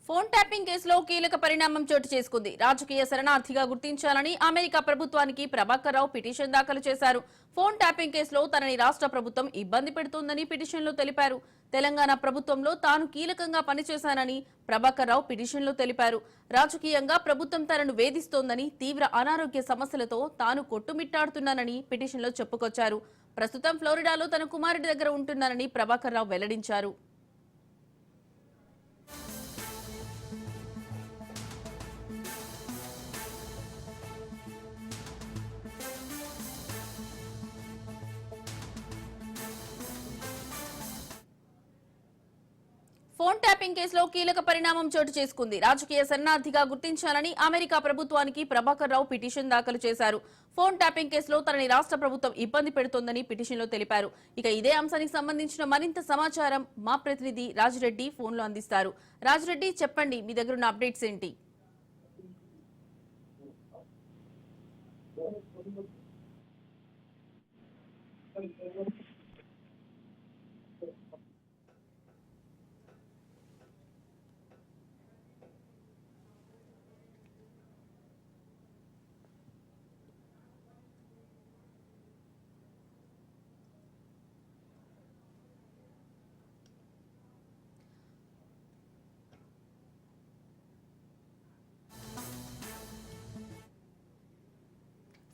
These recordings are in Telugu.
ఫోన్ ట్యాపింగ్ కేసులో కీలక పరిణామం చోటు చేసుకుంది. రాజకీయ శరణార్థిగా గుర్తించాలని అమెరికా ప్రభుత్వానికి ప్రభాకర్ రావు పిటిషన్ దాఖలు చేశారు. ఫోన్ ట్యాపింగ్ కేసులో తనని రాష్ట్ర ప్రభుత్వం ఇబ్బంది పెడుతోందని పిటిషన్లో తెలిపారు. తెలంగాణ ప్రభుత్వంలో తాను కీలకంగా పనిచేశానని ప్రభాకర్ రావు పిటిషన్లో తెలిపారు. రాజకీయంగా ప్రభుత్వం తనను వేధిస్తోందని, తీవ్ర అనారోగ్య సమస్యలతో తాను కొట్టుమిట్టాడుతున్నానని పిటిషన్లో చెప్పుకొచ్చారు. ప్రస్తుతం ఫ్లోరిడాలో తన కుమారుడి దగ్గర ఉంటున్నానని ప్రభాకర్ రావు వెల్లడించారు. ఫోన్ ట్యాపింగ్ కేసులో కీలక పరిణామం చోటు చేసుకుంది. రాజకీయ శరణార్థిగా గుర్తించాలని అమెరికా ప్రభుత్వానికి ప్రభాకర్ రావు పిటిషన్ దాఖలు చేశారు. ఫోన్ ట్యాపింగ్ కేసులో తనని రాష్ట్ర ప్రభుత్వం ఇబ్బంది పెడుతోందని పిటిషన్లో తెలిపారు. ఇక ఇదే అంశానికి సంబంధించిన మరింత సమాచారం మా ప్రతినిధి రాజిరెడ్డి ఫోన్లో అందిస్తారు. రాజిరెడ్డి, చెప్పండి, మీ దగ్గర ఉన్న అప్డేట్స్ ఏంటి?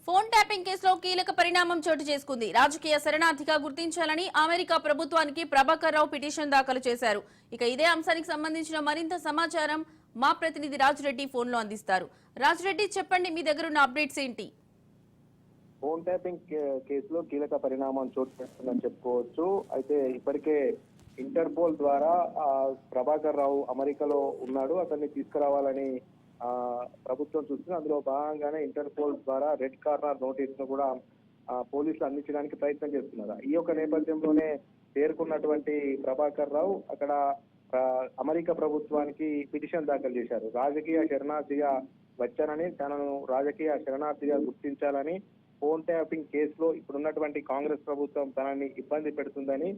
ఫోన్ ట్యాపింగ్ కేసులో కీలక పరిణామం చోటు చేసుకుంది. రాజకీయ శరణార్థిగా గుర్తించాలని అమెరికా ప్రభుత్వానికి ప్రభాకర్ రావు పిటిషన్ దాఖలు చేశారు. ఇక ఇదే అంశానికి సంబంధించిన మరింత సమాచారం మా ప్రతినిధి రాజిరెడ్డి ఫోన్లో అందిస్తారు. రాజిరెడ్డి, చెప్పండి, మీ దగ్గర ఉన్న అప్డేట్స్ ఏంటి? ఫోన్ ట్యాపింగ్ కేసులో కీలక పరిణామం చోటు చేసుకుందని చెప్పుకోవచ్చు. అయితే ఇప్పటికే ఇంటర్పోల్ ద్వారా ప్రభాకర్ రావు అమెరికాలో ఉన్నాడు, అతన్ని తీసుకురావాలని ప్రభుత్వం చూస్తుంది. అందులో భాగంగానే ఇంటర్పోల్ ద్వారా రెడ్ కార్నర్ నోటీస్ ను కూడా పోలీసులు అందించడానికి ప్రయత్నం చేస్తున్నారు. ఈ యొక్క నేపథ్యంలోనే చేరుకున్నటువంటి ప్రభాకర్ రావు అక్కడ అమెరికా ప్రభుత్వానికి పిటిషన్ దాఖలు చేశారు. రాజకీయ శరణార్థిగా వచ్చానని, తనను రాజకీయ శరణార్థిగా గుర్తించాలని, ఫోన్ ట్యాపింగ్ కేసులో ఇప్పుడున్నటువంటి కాంగ్రెస్ ప్రభుత్వం తనని ఇబ్బంది పెడుతుందని,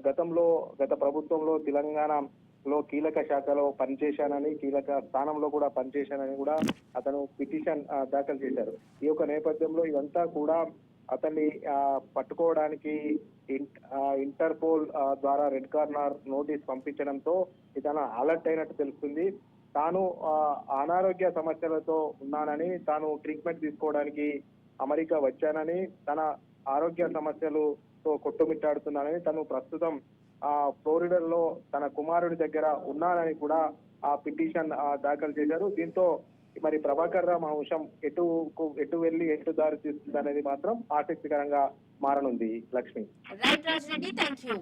గత ప్రభుత్వంలో తెలంగాణలో కీలక శాఖలో పనిచేశానని, కీలక స్థానంలో కూడా పనిచేశానని కూడా అతను పిటిషన్ దాఖలు చేశారు. ఈ యొక్క నేపథ్యంలో ఇదంతా కూడా అతన్ని పట్టుకోవడానికి ఇంటర్పోల్ ద్వారా రెడ్ కార్నర్ నోటీస్ పంపించడంతో ఇతను అలర్ట్ అయినట్టు తెలుస్తుంది. తాను అనారోగ్య సమస్యలతో ఉన్నానని, తాను ట్రీట్మెంట్ తీసుకోవడానికి అమెరికా వచ్చానని, తన ఆరోగ్య సమస్యలతో కొట్టుమిట్టాడుతున్నానని, తను ప్రస్తుతం ఫ్లోరిడాలో తన కుమారుడి దగ్గర ఉన్నానని కూడా ఆ పిటిషన్ దాఖలు చేశారు. దీంతో మరి ప్రభాకర్ రావు అంశం ఎటు వెళ్లి ఎటు దారి తీస్తుంది అనేది మాత్రం ఆసక్తికరంగా మారనుంది. లక్ష్మి. Right Rajireddy, thank you.